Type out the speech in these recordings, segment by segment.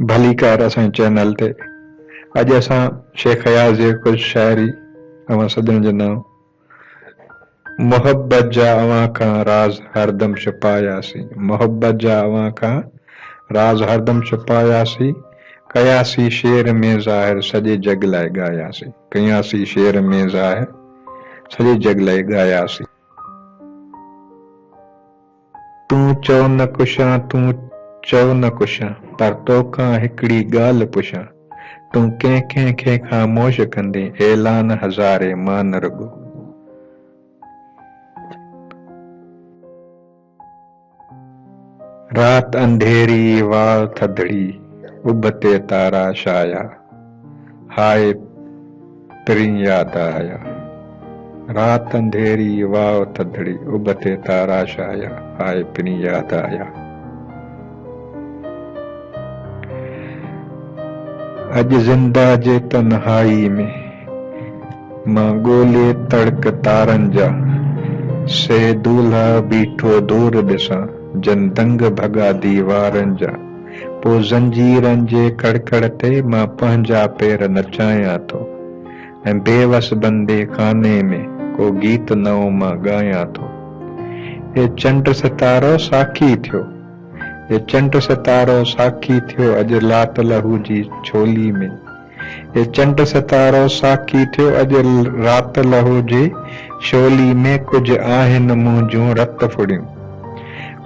भली कार असांजे चैनल ते अॼु असां शेख अयाज़ जे कुझु शाइरी अवां सॼण जे नाम। मोहब्बत जा अवां खां राज हरदम छुपायासीं, मोहब्बत जा अवां खां राज हरदम छुपायासीं, कयासीं शेर में ज़ाहिर सॼे जग लाइ ॻायासीं, कयासीं शेर में ज़ाहिर सॼे जग लाइ ॻायासीं। तूं चओ न कुछां, तूं चओ न कुछां, पर तोखां हिकिड़ी ॻाल्हि पुछां, तूं कंहिं खे ख़ामोश कंदे ऐलान हज़ारे मां न रुॻो। रात अंधेरी वाल थधड़ी उब ते तारा छाया, हाय पिरी याद आया। रात अंधेरी वाव थधड़ी उब ते तारा छाया, हाय पिरी याद आया। अज जिंदा जे तन्हाई में मां ॻोल्हे तड़क तारन जा, से दूल्हा बीठो दूर ॾिसां जन दंग भॻा दीवारन जा, पो ज़ंजीरन जे कड़कड़ ते मां पंहिंजा पेर नचायां थो, ऐं बेवस बंदे खाने में को गीत नओं मां ॻायां थो। हे चंड सितारो साखी थियो, हे चंड सितारो साखी थियो अॼु लात लहू जी छोली में, हे चंड सितारो साखी थियो अॼु रात लहू जी छोली में। कुछ आहिनि मुंहिंजूं रत फुड़ियूं,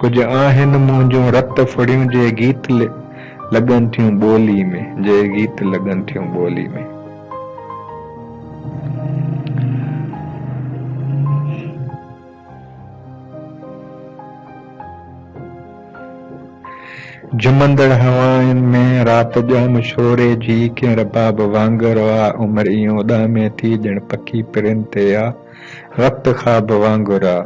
कुछ आहिनि मुंहिंजूं रत फुड़ियूं जे गीत लॻनि थियूं ॿोली में, जे गीत लॻनि थियूं ॿोली में। झुमंदड़ हवाउनि में रात ॼाम छोरे जी कीअं रबाब वांगुरु आ, उमिरि इहो उॾामे थी ॼण पखी पिरनि ते आ, वक़्तु ख़्वाब वांगुरु आ,